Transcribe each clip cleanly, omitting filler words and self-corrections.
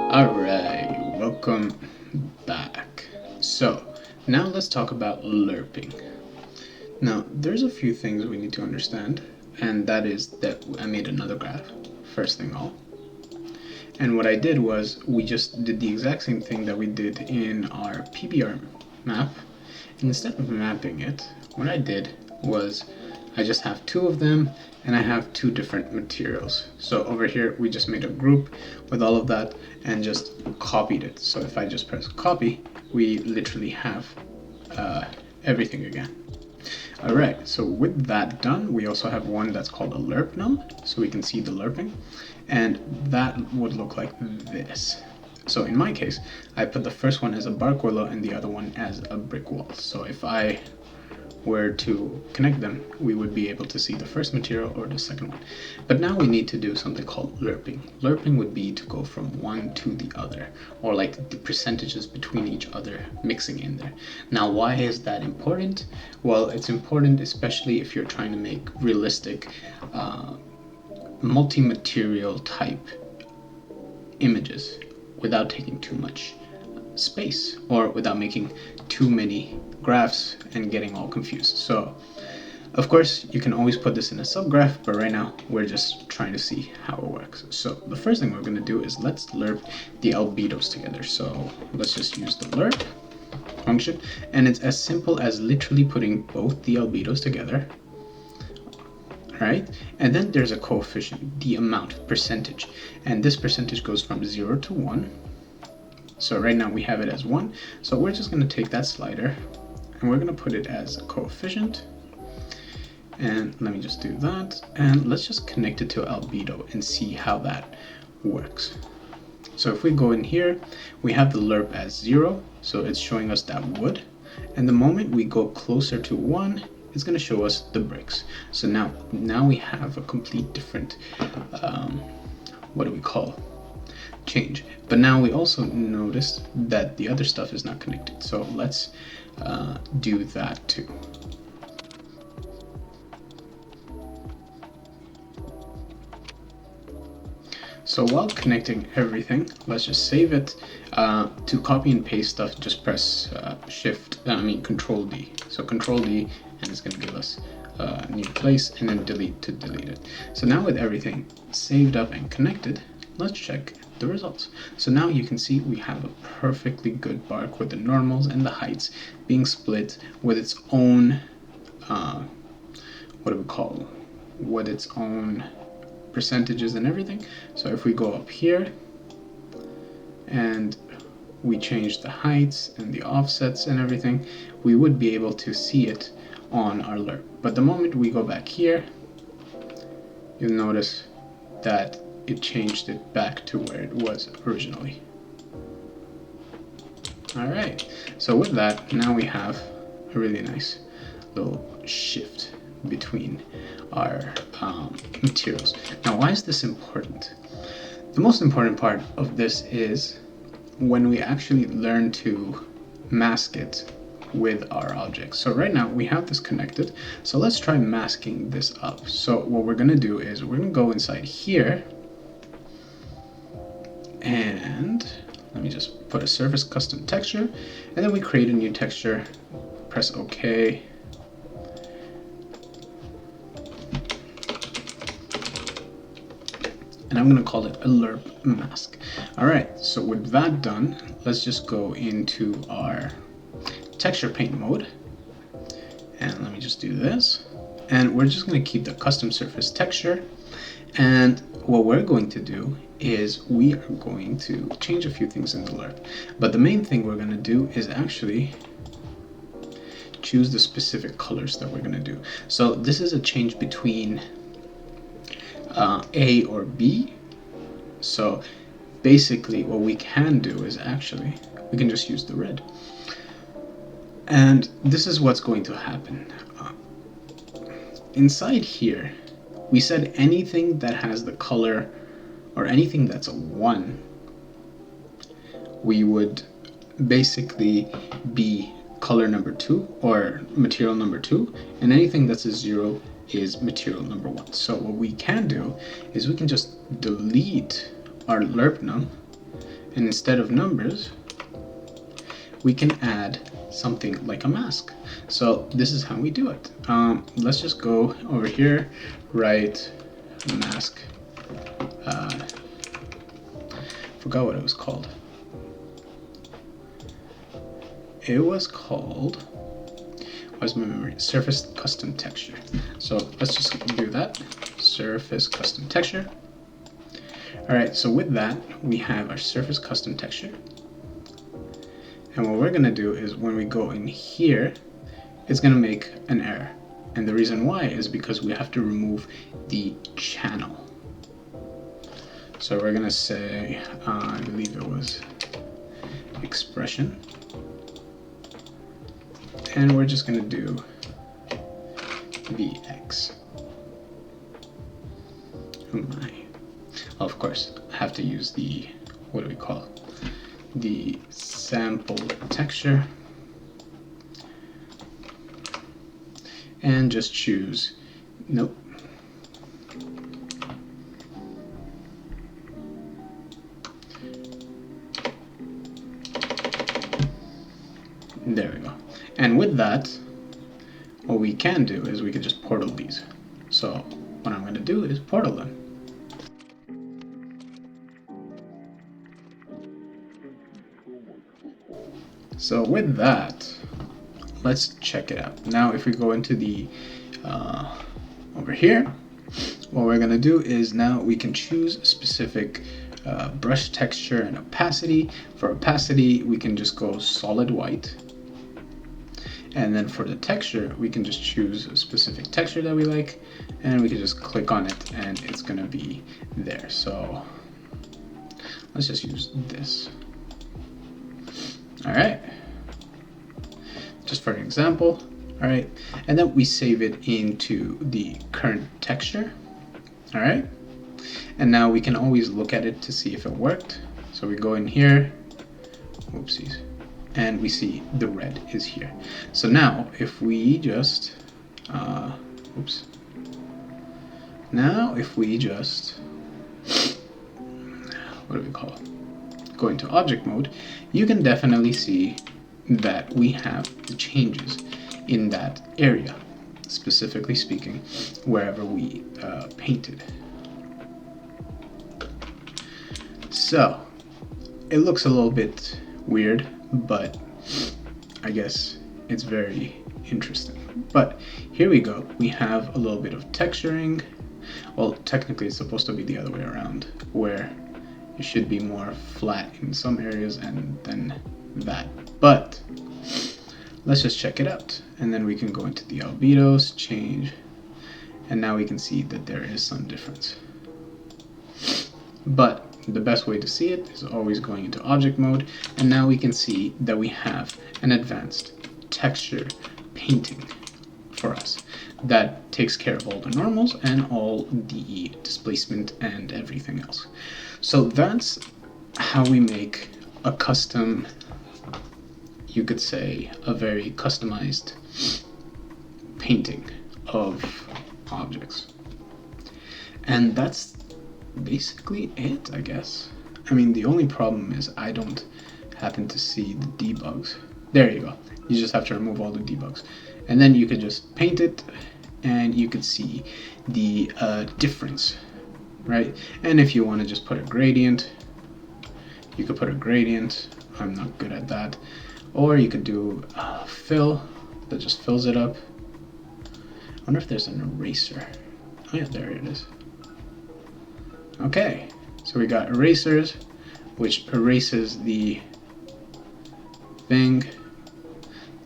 Alright, welcome back. So, now let's talk about LERPing. Now, there's a few things we need to understand, and that is that I made another graph, first thing all. And what I did was, we just did the exact same thing that we did in our PBR map. And instead of mapping it, what I did was, I just have two of them, and I have two different materials. So over here, we just made a group with all of that and just copied it. So if I just press copy, we literally have everything again. Alright, so with that done, we also have one that's called a LERP num, so we can see the lerping, and that would look like this. So in my case, I put the first one as a bark willow and the other one as a brick wall. So if I were to connect them, we would be able to see the first material or the second one. But now we need to do something called lerping. Lerping would be to go from one to the other, or like the percentages between each other mixing in there. Now, why is that important? Well, it's important especially if you're trying to make realistic multi-material type images without taking too much space, or without making too many graphs and getting all confused. So of course you can always put this in a subgraph, but right now we're just trying to see how it works. So the first thing we're going to do is let's lerp the albedos together. So let's just use the lerp function, and it's as simple as literally putting both the albedos together. Right, and then there's a coefficient, the amount, percentage, and this percentage goes from 0 to 1. So right now we have it as 1, so we're just going to take that slider and we're going to put it as a coefficient. And let me just do that, and let's just connect it to albedo and see how that works. So if we go in here, we have the lerp as 0, so it's showing us that wood, and the moment we go closer to 1, it's going to show us the bricks. So now we have a complete different what do we call change. But now we also notice that the other stuff is not connected, so let's do that too. So while connecting everything, let's just save it. To copy and paste stuff, just press Control D. So Control D, and it's going to give us a new place, and then delete to delete it. So now with everything saved up and connected, let's check the results. So now you can see we have a perfectly good bark with the normals and the heights being split with its own its own percentages and everything. So if we go up here and we change the heights and the offsets and everything, we would be able to see it on our lerp. But the moment we go back here, you'll notice that it changed it back to where it was originally. Alright, so with that, now we have a really nice little shift between our materials. Now, why is this important? The most important part of this is when we actually learn to mask it with our objects. So right now we have this connected, so let's try masking this up. So what we're going to do is we're going to go inside here, and let me just put a surface custom texture, and then we create a new texture, press OK, and I'm going to call it a LERP mask. Alright, so with that done, let's just go into our texture paint mode, and let me just do this, and we're just going to keep the custom surface texture. And what we're going to do is we are going to change a few things in the LERP, but the main thing we're going to do is actually choose the specific colors that we're going to do. So this is a change between A or B. So basically what we can do is actually we can just use the red, and this is what's going to happen. Inside here we said anything that has the color, or anything that's a 1, we would basically be color number 2 or material number 2, and anything that's a 0 is material number 1. So what we can do is we can just delete our lerp num And instead of numbers, we can add something like a mask. So this is how we do it. Let's just go over here, write mask. Forgot what it was called. It was called, where's my memory? Surface custom texture. So let's just do that. Surface custom texture. All right, so with that, we have our surface custom texture. And what we're gonna do is when we go in here, it's gonna make an error. And the reason why is because we have to remove the channel. So we're gonna say, I believe it was expression. And we're just gonna do VX. Oh my. Of course, I have to use the, what do we call it? The sample texture. And just choose, nope. There we go. And with that, what we can do is we can just portal these. So what I'm going to do is portal them. So with that, let's check it out. Now if we go into the over here, what we're going to do is now we can choose a specific brush texture and opacity. For opacity, we can just go solid white. And then for the texture, we can just choose a specific texture that we like, and we can just click on it and it's gonna be there. So let's just use this. All right, just for an example. All right, and then we save it into the current texture. All right, and now we can always look at it to see if it worked. So we go in here, whoopsies, and we see the red is here. So now if we just, oops. Now if we just, what do we call it? Go into object mode, you can definitely see that we have the changes in that area, specifically speaking, wherever we painted. So it looks a little bit weird, but I guess it's very interesting. But here we go. We have a little bit of texturing. Well, technically it's supposed to be the other way around, where it should be more flat in some areas and then that. But let's just check it out. And then we can go into the albedos, change, and now we can see that there is some difference. But the best way to see it is always going into object mode, and now we can see that we have an advanced texture painting for us that takes care of all the normals and all the displacement and everything else. So that's how we make a custom, you could say a very customized painting of objects. And that's basically it, I guess. I mean, the only problem is I don't happen to see the debugs. There you go. You just have to remove all the debugs. And then you could just paint it and you could see the difference, right? And if you want to just put a gradient, you could put a gradient. I'm not good at that. Or you could do fill that just fills it up. I wonder if there's an eraser. Oh yeah, there it is. Okay, so we got erasers, which erases the thing.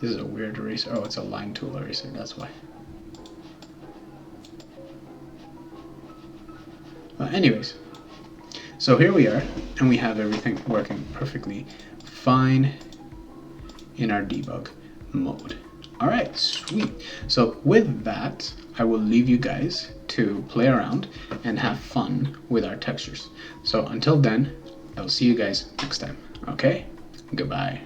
This is a weird eraser. Oh, it's a line tool eraser, that's why. Anyways, so here we are, and we have everything working perfectly fine in our debug mode. All right, sweet. So with that, I will leave you guys to play around and have fun with our textures. So until then, I'll see you guys next time. Okay? Goodbye.